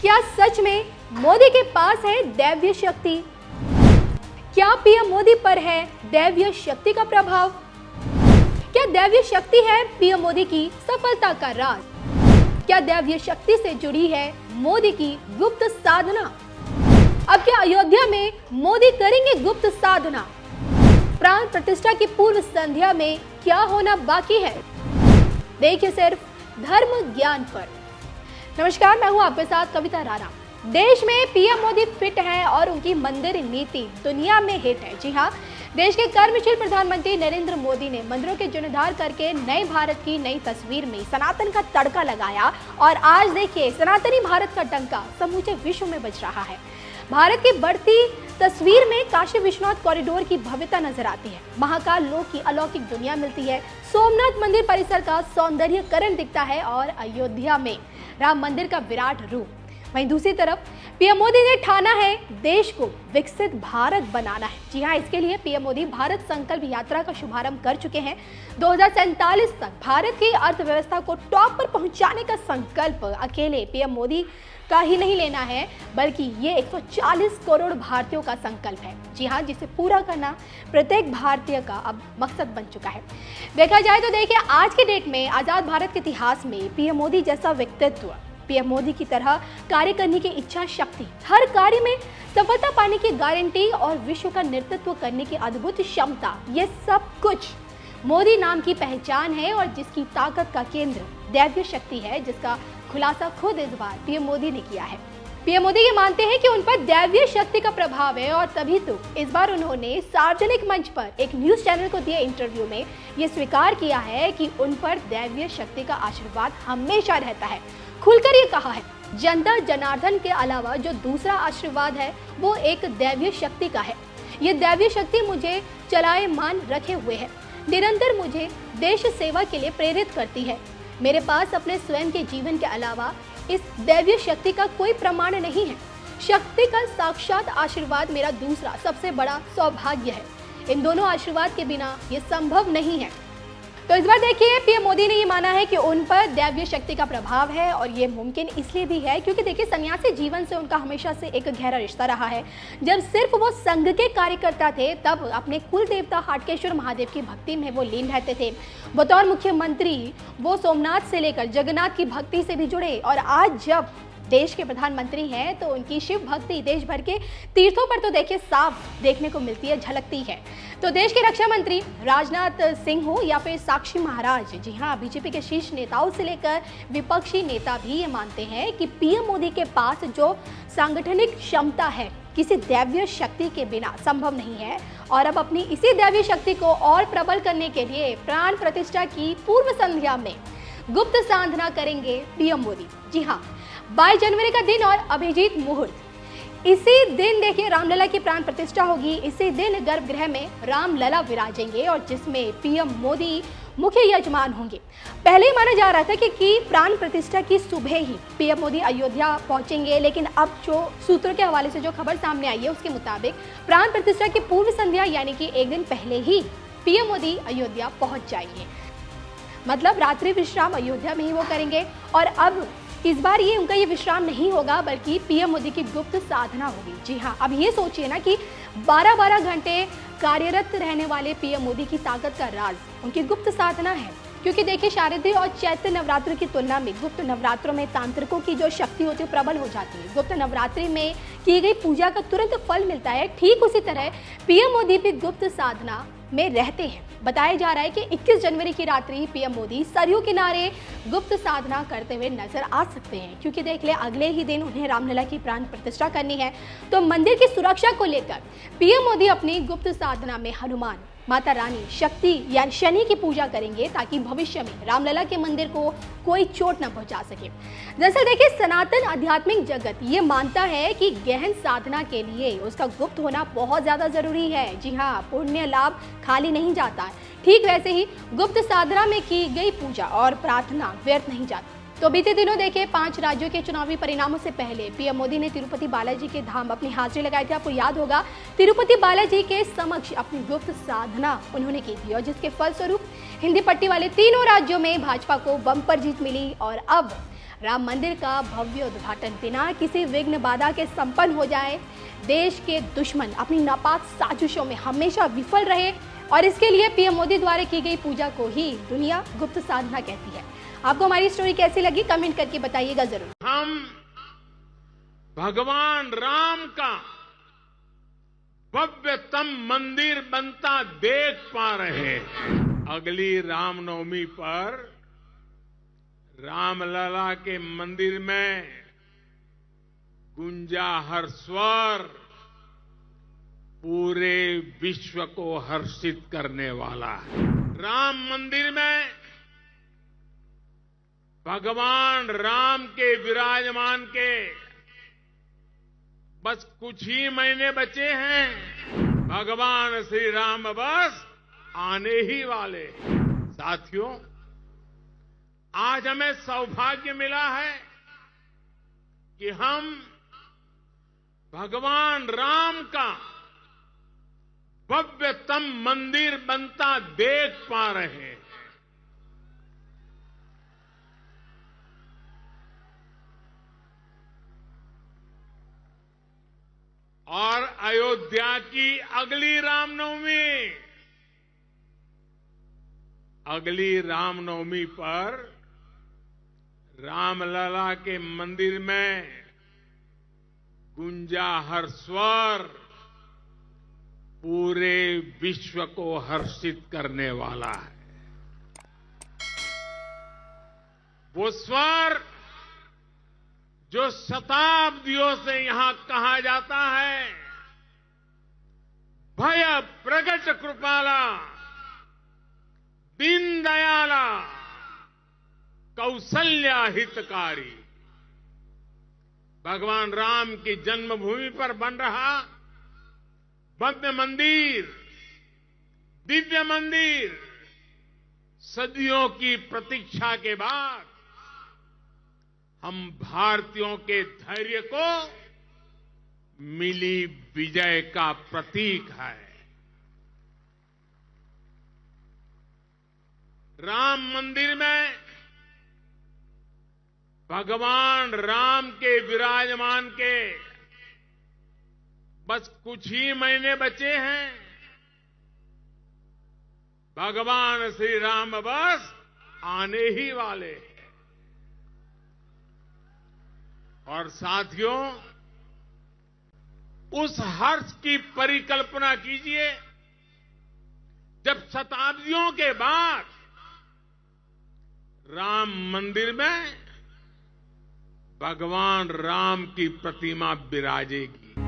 क्या सच में मोदी के पास है दैवीय शक्ति? क्या पीएम मोदी पर है दैवीय शक्ति का प्रभाव? क्या दैवीय शक्ति है पीएम मोदी की सफलता का राज? क्या दैवीय शक्ति से जुड़ी है मोदी की गुप्त साधना? अब क्या अयोध्या में मोदी करेंगे गुप्त साधना? प्राण प्रतिष्ठा की पूर्व संध्या में क्या होना बाकी है? देखिए सिर्फ धर्म ज्ञान पर। नमस्कार, मैं हूं आपके साथ कविता राणा। देश में पीएम मोदी फिट हैं और उनकी मंदिर नीति दुनिया में हिट है। जी हां, देश के कर्मशील प्रधानमंत्री नरेंद्र मोदी ने मंदिरों के जीर्णोद्धार करके नए भारत की नई तस्वीर में सनातन का तड़का लगाया और आज देखिए सनातनी भारत का डंका समूचे विश्व में बज रहा है। भारत की बढ़ती तस्वीर में काशी विश्वनाथ कॉरिडोर की भव्यता नजर आती है, महाकाल लोक की अलौकिक दुनिया मिलती है, सोमनाथ मंदिर परिसर का सौंदर्यीकरण दिखता है और अयोध्या में राम मंदिर का विराट रूप। वहीं दूसरी तरफ पीएम मोदी ने ठाना है देश को विकसित भारत बनाना है। जी हां, इसके लिए पीएम मोदी भारत संकल्प यात्रा का शुभारंभ कर चुके हैं। 2047 तक भारत की अर्थव्यवस्था को टॉप पर पहुंचाने का संकल्प अकेले पीएम मोदी का ही नहीं लेना है, बल्कि ये 140 करोड़ भारतीयों का संकल्प है। जी हाँ, जिसे पूरा करना प्रत्येक भारतीय का अब मकसद बन चुका है। देखा जाए तो देखिए आज के डेट में आजाद भारत के इतिहास में पीएम मोदी जैसा व्यक्तित्व, पीएम मोदी की तरह कार्य करने की इच्छा शक्ति, हर कार्य में सफलता पाने की गारंटी और विश्व का नेतृत्व करने की अद्भुत क्षमता, ये सब कुछ मोदी नाम की पहचान है और जिसकी ताकत का केंद्र दैवीय शक्ति है, जिसका खुलासा खुद इस बार पीएम मोदी ने किया है। पीएम मोदी ये मानते हैं कि उन पर दैवीय शक्ति का प्रभाव है और तभी तो इस बार उन्होंने सार्वजनिक मंच पर एक न्यूज चैनल को दिए इंटरव्यू में ये स्वीकार किया है कि उन पर दैवीय शक्ति का आशीर्वाद हमेशा रहता है। खुलकर ये कहा है, जनता जनार्दन के अलावा जो दूसरा आशीर्वाद है वो एक दैवीय शक्ति का है। ये दैवीय शक्ति मुझे चलायमान रखे हुए है, निरंतर मुझे देश सेवा के लिए प्रेरित करती है। मेरे पास अपने स्वयं के जीवन के अलावा इस दैवीय शक्ति का कोई प्रमाण नहीं है। शक्ति का साक्षात आशीर्वाद मेरा दूसरा सबसे बड़ा सौभाग्य है। इन दोनों आशीर्वाद के बिना ये संभव नहीं है। तो इस बार देखिए पीएम मोदी ने ये माना है कि उन पर दैवीय शक्ति का प्रभाव है और ये मुमकिन इसलिए भी है क्योंकि देखिए सन्यासी जीवन से उनका हमेशा से एक गहरा रिश्ता रहा है। जब सिर्फ वो संघ के कार्यकर्ता थे तब अपने कुल देवता हाटकेश्वर महादेव की भक्ति में वो लीन रहते थे। बतौर मुख्यमंत्री वो सोमनाथ से लेकर जगन्नाथ की भक्ति से भी जुड़े और आज जब देश के प्रधानमंत्री हैं तो उनकी शिव भक्ति देश भर के तीर्थों पर तो देखिए साफ देखने को मिलती है, झलकती है। तो देश के रक्षा मंत्री राजनाथ सिंह हो या फिर साक्षी महाराज, जी हाँ, बीजेपी के शीर्ष नेताओं से लेकर विपक्षी नेता भी ये मानते हैं कि पीएम मोदी के पास जो सांगठनिक क्षमता है किसी दैवीय शक्ति के बिना संभव नहीं है और अब अपनी इसी दैवीय शक्ति को और प्रबल करने के लिए प्राण प्रतिष्ठा की पूर्व संध्या में गुप्त साधना करेंगे पीएम मोदी। जी हाँ, 22 जनवरी का दिन और अभिजीत मुहूर्त। इसी दिन देखिए रामलला की प्राण प्रतिष्ठा होगी। इसी दिन गर्भगृह में रामलला विराजेंगे और जिसमें पीएम मोदी मुख्य यजमान होंगे। पहले ही माना जा रहा था कि प्राण प्रतिष्ठा की सुबह ही पीएम मोदी अयोध्या पहुंचेंगे, लेकिन अब जो सूत्रों के हवाले से जो खबर सामने आई है उसके मुताबिक प्राण प्रतिष्ठा की पूर्व संध्या यानी कि एक दिन पहले ही पीएम मोदी अयोध्या पहुंच जाएंगे। मतलब रात्रि विश्राम अयोध्या में ही वो करेंगे और अब इस बार ये उनका ये विश्राम नहीं होगा बल्कि पीएम मोदी की गुप्त साधना होगी। जी हाँ, अब ये सोचिए ना कि 12-12 घंटे कार्यरत रहने वाले पीएम मोदी की ताकत का राज उनकी गुप्त साधना है। क्योंकि देखिए शारदीय और चैत्र नवरात्र की तुलना में गुप्त नवरात्रों में तांत्रिकों की जो शक्ति होती है प्रबल हो जाती है। गुप्त नवरात्रि में की गई पूजा का तुरंत फल मिलता है। ठीक उसी तरह पीएम मोदी भी गुप्त साधना में रहते हैं। बताया जा रहा है कि 21 जनवरी की रात्रि पीएम मोदी सरयू किनारे गुप्त साधना करते हुए नजर आ सकते हैं, क्योंकि देख ले अगले ही दिन उन्हें रामलला की प्राण प्रतिष्ठा करनी है। तो मंदिर की सुरक्षा को लेकर पीएम मोदी अपनी गुप्त साधना में हनुमान, माता रानी, शक्ति या शनि की पूजा करेंगे ताकि भविष्य में रामलला के मंदिर को कोई चोट न पहुंचा सके। दरअसल देखिए सनातन आध्यात्मिक जगत ये मानता है कि गहन साधना के लिए उसका गुप्त होना बहुत ज्यादा जरूरी है। जी हाँ, पुण्य लाभ खाली नहीं जाता। ठीक वैसे ही गुप्त साधना में की गई पूजा और प्रार्थना व्यर्थ नहीं जाती। तो बीते दिनों देखिए 5 राज्यों के चुनावी परिणामों से पहले पीएम मोदी ने तिरुपति बालाजी के धाम अपनी हाजिरी लगाई थी। आपको याद होगा तिरुपति बालाजी के समक्ष अपनी गुप्त साधना उन्होंने की थी और जिसके फलस्वरूप हिंदी पट्टी वाले तीनों राज्यों में भाजपा को बम्पर जीत मिली और अब राम मंदिर का भव्य उद्घाटन बिना किसी विघ्न बाधा के संपन्न हो जाए, देश के दुश्मन अपनी नापाक साजिशों में हमेशा विफल रहे और इसके लिए पीएम मोदी द्वारा की गई पूजा को ही दुनिया गुप्त साधना कहती है। आपको हमारी स्टोरी कैसी लगी कमेंट करके बताइएगा जरूर। हम भगवान राम का भव्यतम मंदिर बनता देख पा रहे हैं। अगली रामनवमी पर रामलला के मंदिर में गुंजा हर स्वर पूरे विश्व को हर्षित करने वाला है। राम मंदिर में भगवान राम के विराजमान के बस कुछ ही महीने बचे हैं। भगवान श्री राम बस आने ही वाले। साथियों, आज हमें सौभाग्य मिला है कि हम भगवान राम का भव्यतम मंदिर बनता देख पा रहे हैं। और अयोध्या की अगली रामनवमी पर रामलला के मंदिर में गुंजा हर स्वर पूरे विश्व को हर्षित करने वाला है। वो स्वर जो शताब्दियों से यहां कहा जाता है, भय प्रगट कृपाला दीन दयाला कौशल्या हितकारी। भगवान राम की जन्मभूमि पर बन रहा भव्य मंदिर, दिव्य मंदिर, सदियों की प्रतीक्षा के बाद हम भारतीयों के धैर्य को मिली विजय का प्रतीक है। राम मंदिर में भगवान राम के विराजमान के बस कुछ ही महीने बचे हैं। भगवान श्री राम बस आने ही वाले हैं। और साथियों, उस हर्ष की परिकल्पना कीजिए जब शताब्दियों के बाद राम मंदिर में भगवान राम की प्रतिमा विराजेगी।